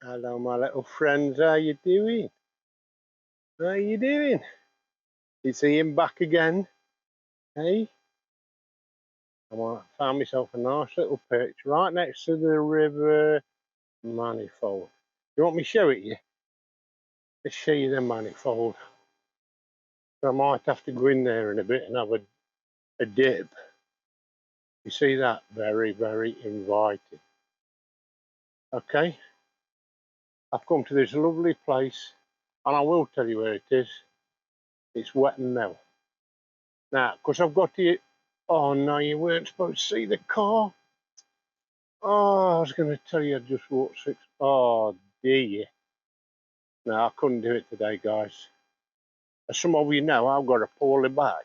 Hello, my little friends. How you doing? How you doing? You see him back again? Hey, I found myself a nice little perch right next to the river manifold. You want me to show it you? Let's show you the manifold. So I might have to go in there in a bit and have a dip. You see that? Very, very inviting. Okay, I've come to this lovely place, and I will tell you where it is. It's Wetton now. Now, because I've got to. Oh no, you weren't supposed to see the car. Oh, I was going to tell you I just walked 6. Oh, dear. No, I couldn't do it today, guys. As some of you know, I've got a poorly back.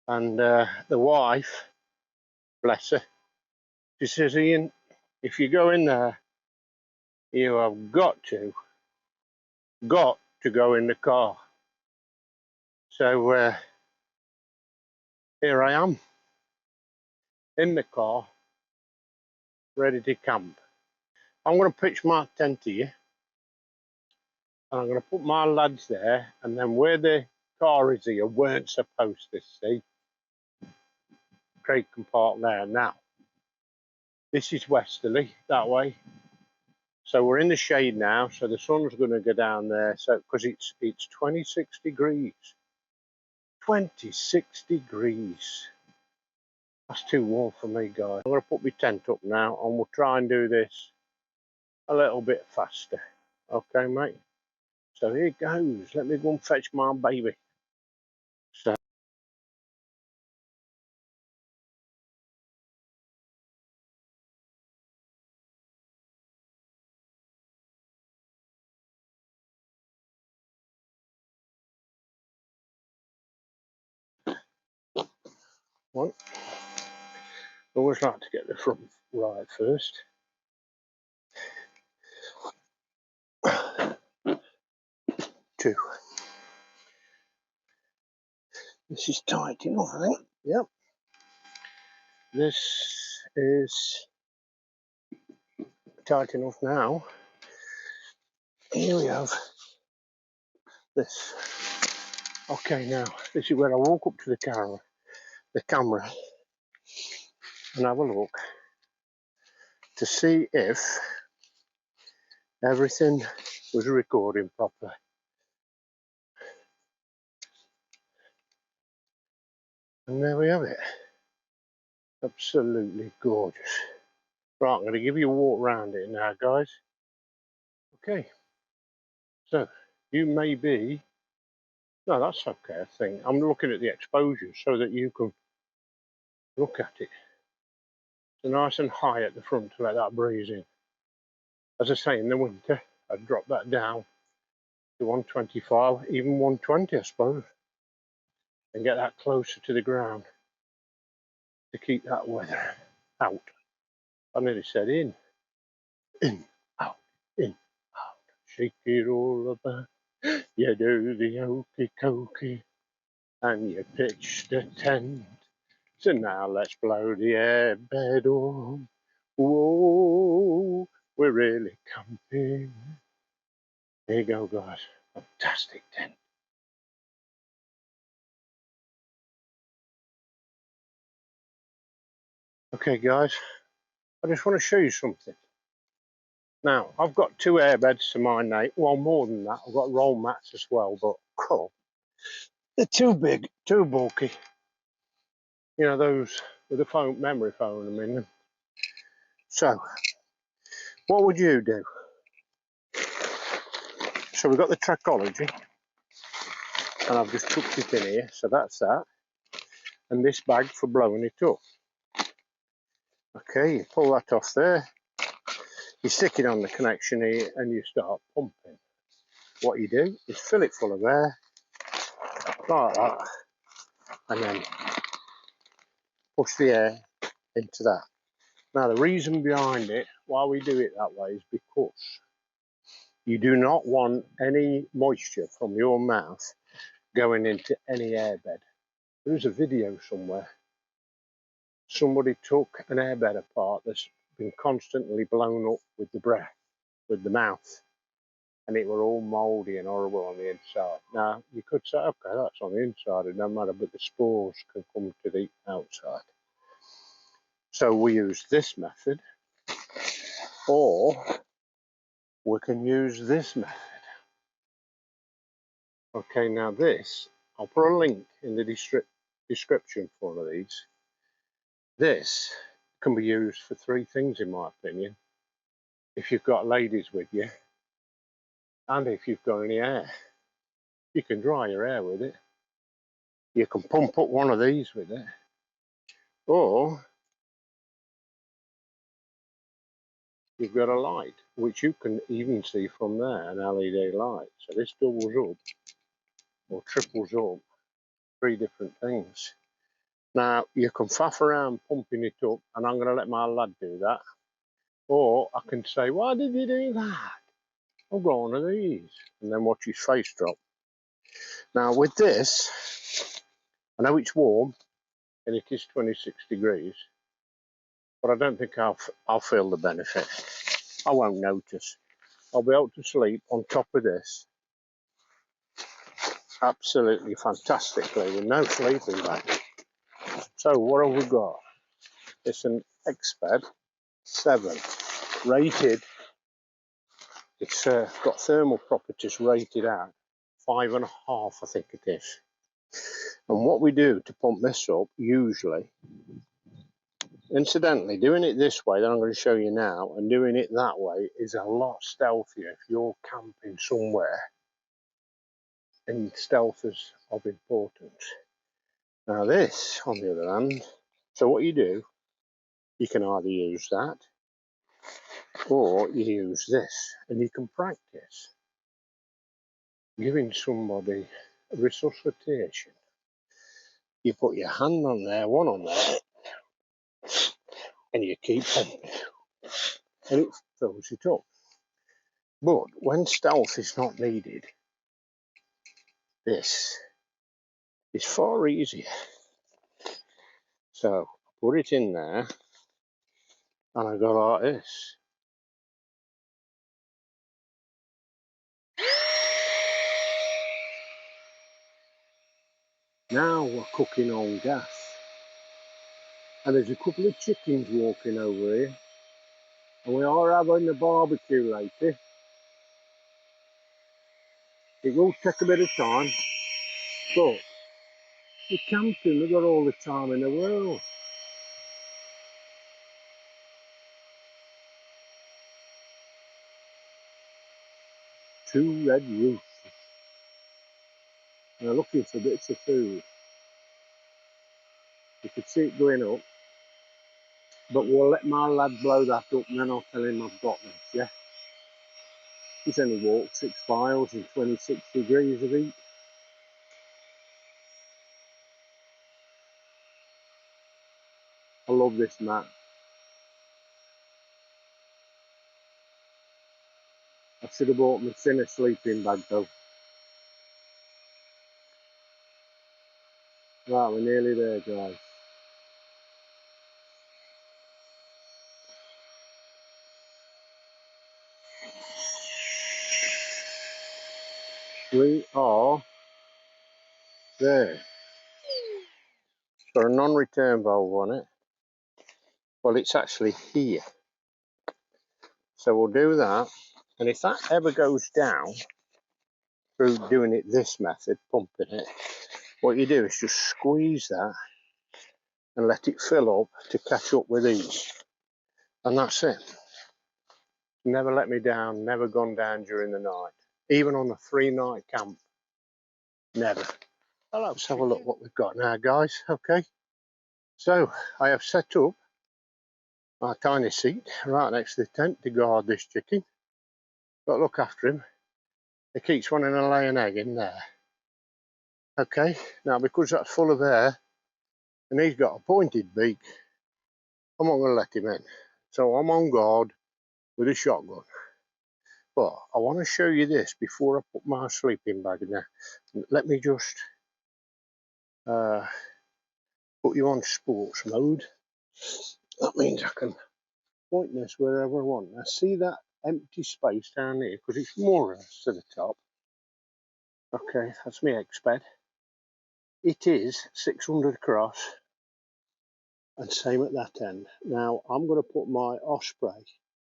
And the wife, bless her, she says, Ian, if you go in there, you have got to go in the car. So here I am, in the car, ready to camp. I'm going to pitch my tent here. And I'm going to put my lads there. And then where the car is here, weren't supposed to see. Craig can park there now. This is westerly that way, so we're in the shade now. So the sun's going to go down there. So because it's 26 degrees, 26 degrees. That's too warm for me, guys. I'm going to put my tent up now, and we'll try and do this a little bit faster. Okay, mate. So here goes. Let me go and fetch my baby. So. One. Always like to get the front right first. Two. This is tight enough, I think. Yep. This is tight enough now. Here we have this. Okay, now this is where I walk up to the camera, and have a look to see if everything was recording properly. And there we have it. Absolutely gorgeous. Right, I'm going to give you a walk around it now, guys. Okay. So you may be. No, that's okay. I think I'm looking at the exposure so that you can look at it. So nice and high at the front to let that breeze in. As I say, in the winter, I'd drop that down to 125, even 120, I suppose, and get that closer to the ground to keep that weather out. I nearly said in, out, shake it all about. You do the okey cokey, and you pitch the tent. So now let's blow the air bed on. Whoa, we're really camping. There you go, guys. Fantastic tent. Okay, guys, I just want to show you something. Now, I've got 2 airbeds to my name. Well, more than that. I've got roll mats as well, but cool. They're too big, too bulky. You know, those with the phone, memory foam in them. So, what would you do? So we've got the Tracology, and I've just tucked it in here. So that's that. And this bag for blowing it up. Okay, you pull that off there. You stick it on the connection here, and you start pumping. What you do is fill it full of air, like that, and then push the air into that. Now, the reason behind it, why we do it that way, is because you do not want any moisture from your mouth going into any airbed. There's a video somewhere. Somebody took an airbed apart that's been constantly blown up with the breath. with the mouth, and it were all mouldy and horrible on the inside. Now, you could say, okay, that's on the inside, it doesn't matter, but the spores can come to the outside. So we use this method, or we can use this method. Okay, now this, I'll put a link in the description for one of these. This can be used for 3 things, in my opinion. If you've got ladies with you, and if you've got any hair, you can dry your hair with it. You can pump up one of these with it, or you've got a light, which you can even see from there, an LED light. So this doubles up, or triples up, 3 different things. Now, you can faff around pumping it up, and I'm going to let my lad do that. Or I can say, why did you do that? I've got one of these. And then watch his face drop. Now, with this, I know it's warm, and it is 26 degrees, but I don't think I'll feel the benefit. I won't notice. I'll be able to sleep on top of this absolutely fantastically with no sleeping bag. So what have we got? It's an Exped 7 rated. It's got thermal properties rated at 5.5, I think it is. And what we do to pump this up, usually, incidentally, doing it this way that I'm going to show you now and doing it that way is a lot stealthier if you're camping somewhere, and stealth is of importance. Now this, on the other hand, so what you do, you can either use that or you use this, and you can practice giving somebody resuscitation. You put your hand on there, one on there, and you keep pumping, and it fills it up. But when stealth is not needed, this is far easier. So put it in there, and I go like this. Now we're cooking on gas. And there's a couple of chickens walking over here. And we are having a barbecue later. It will take a bit of time, but we're camping, we've got all the time in the world. Two red roosters. And they're looking for bits of food. You can see it going up. But we'll let my lad blow that up and then I'll tell him I've got this, yeah? He's only walked 6 miles in 26 degrees of heat. I love this mat. I should have bought my thinner sleeping bag though. Right, we're nearly there, guys. We are there. It's got a non-return valve on it. Well, it's actually here. So we'll do that. And if that ever goes down through doing it this method, pumping it, what you do is just squeeze that and let it fill up to catch up with these. And that's it. Never let me down, never gone down during the night. Even on a 3-night camp. Never. Well, let's have a look what we've got now, guys. Okay. So I have set up my tiny seat right next to the tent to guard this chicken. Got to look after him. He keeps wanting to lay an egg in there. Okay, now because that's full of air and he's got a pointed beak, I'm not going to let him in. So I'm on guard with a shotgun. But I want to show you this before I put my sleeping bag in there. Let me just put you on sports mode. That means I can point this wherever I want. Now see that empty space down here because it's more or less to the top. Okay, that's my egg bed. It is 600 across and same at that end. Now I'm going to put my osprey,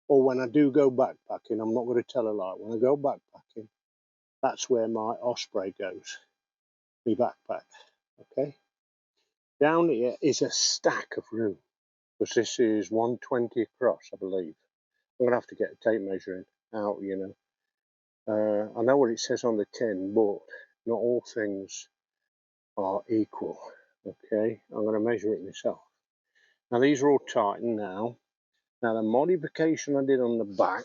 or when I do go backpacking, I'm not going to tell a lie, when I go backpacking, that's where my osprey goes, my backpack. Okay, down here is a stack of room because this is 120 across, I believe. I'm going to have to get a tape measure out, you know. I know what it says on the tin, but not all things are equal. Okay, I'm going to measure it myself. Now these are all tightened now. Now the modification I did on the back,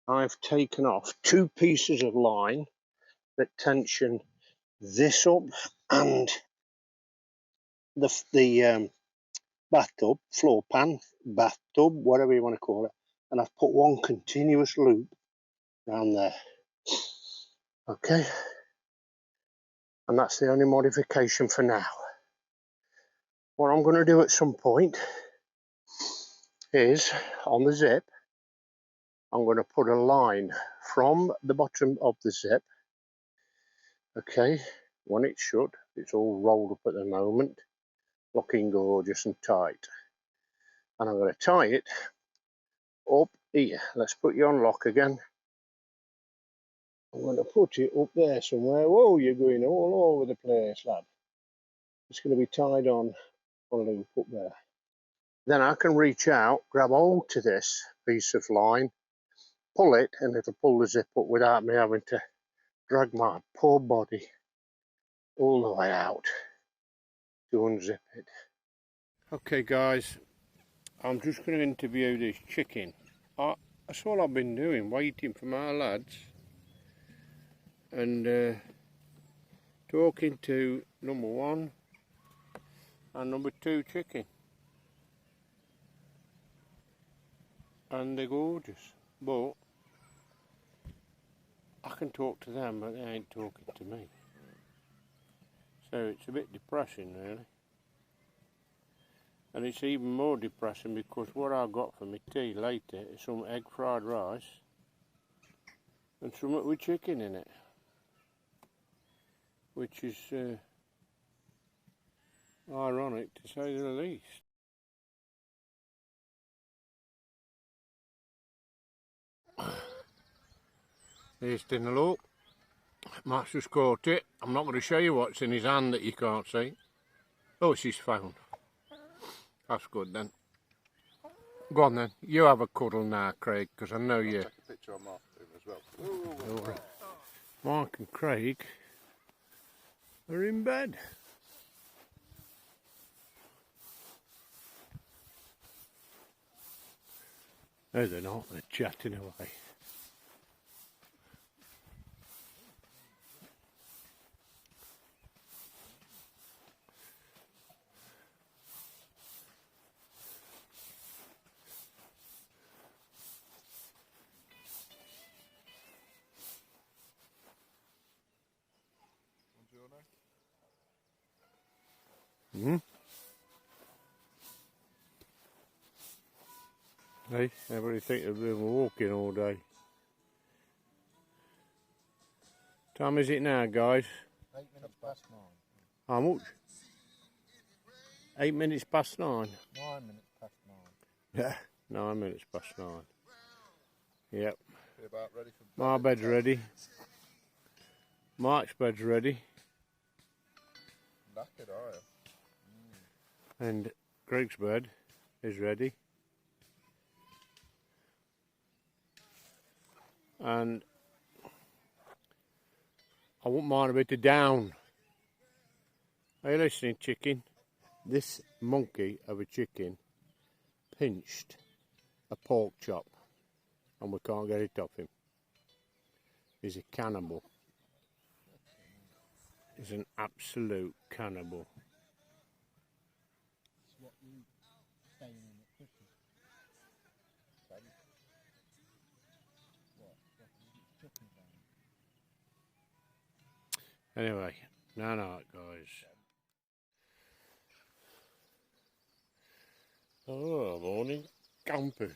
I've taken off 2 pieces of line that tension this up and the bathtub, floor pan, bathtub, whatever you want to call it, and I've put 1 continuous loop down there. Okay, and that's the only modification for now. What I'm going to do at some point is on the zip, I'm going to put a line from the bottom of the zip. Okay, when it's shut, it's all rolled up at the moment, looking gorgeous and tight. And I'm going to tie it up here. Let's put you on lock again. I'm going to put it up there somewhere. Whoa, you're going all over the place, lad. It's going to be tied on a loop up there. Then I can reach out, grab hold to this piece of line, pull it, and it'll pull the zip up without me having to drag my poor body all the way out to unzip it. Okay guys, I'm just going to interview this chicken. That's all I've been doing, waiting for my lads and talking to number 1 and number 2 chicken. And they're gorgeous, but I can talk to them, but they ain't talking to me. So it's a bit depressing really. And it's even more depressing because what I got for my tea later is some egg fried rice and something with chicken in it, which is ironic to say the least. Here's Tinalope. Matt's just caught it. I'm not going to show you what's in his hand that you can't see. Oh, it's his phone. That's good then. Go on then, you have a cuddle now, Craig, because I know you. I'll take a picture of Mark as well. Right. Mark and Craig are in bed. No, they're not. They're chatting away. Hmm? Hey, everybody think they've been walking all day. Time is it now, guys? 8 minutes past 9. How much? 8 minutes past 9. 9 minutes past 9. Yeah, 9 minutes past 9. Yep. Be about ready for bed. My bed's ready. Mark's bed's ready. Knackered, are you? And Craig's bed is ready. And I wouldn't mind a bit of down. Are you listening, chicken? This monkey of a chicken pinched a pork chop and we can't get it off him. He's a cannibal. He's an absolute cannibal. Anyway, no, guys. Oh, morning campers.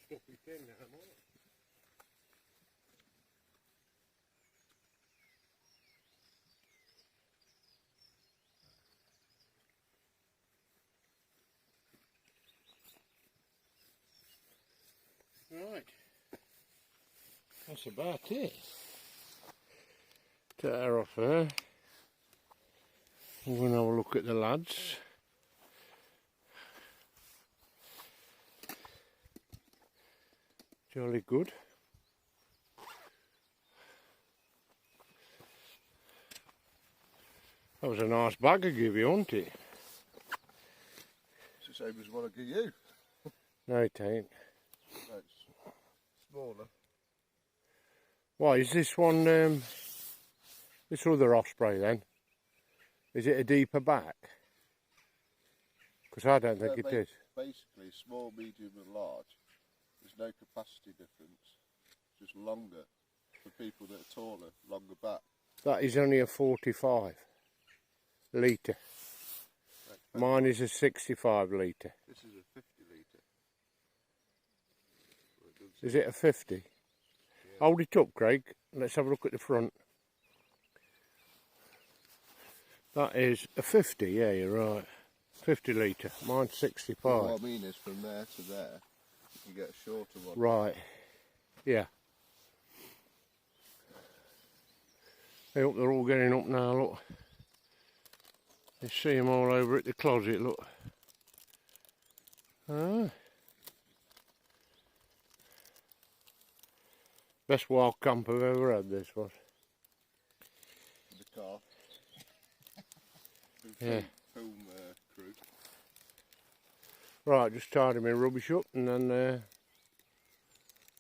stuff it in now, mate. Right, that's about it. Take her off there. We're going to have a look at the lads. Jolly good. That was a nice bag I give you, wasn't it? It's the same as what I give you. No, it ain't. No, it's smaller. Why, is this one, this other osprey then? Is it a deeper back? Because I don't think it is. Basically, small, medium and large, there's no capacity difference. It's just longer. For people that are taller, longer back. That is only a 45 litre. Mine is a 65 litre. This is a 50 litre. Is it a 50? Yeah. Hold it up, Craig. Let's have a look at the front. That is a 50, yeah, you're right. 50 litre. Mine's 65. Well, what I mean is from there to there, you can get a shorter one. Right. Yeah. I hope they're all getting up now, look. You see them all over at the closet, look. Ah. Best wild camp I've ever had, this was. The car. Yeah. Film crew. Right, just tidy my rubbish up and then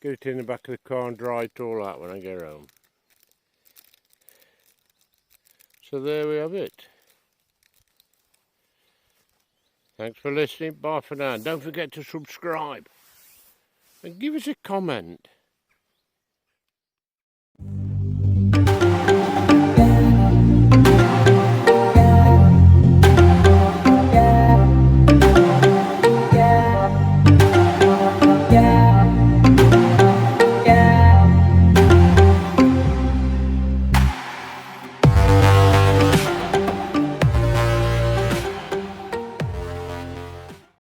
get it in the back of the car and dry it all out when I get home. So there we have it. Thanks for listening. Bye for now. Don't forget to subscribe and give us a comment.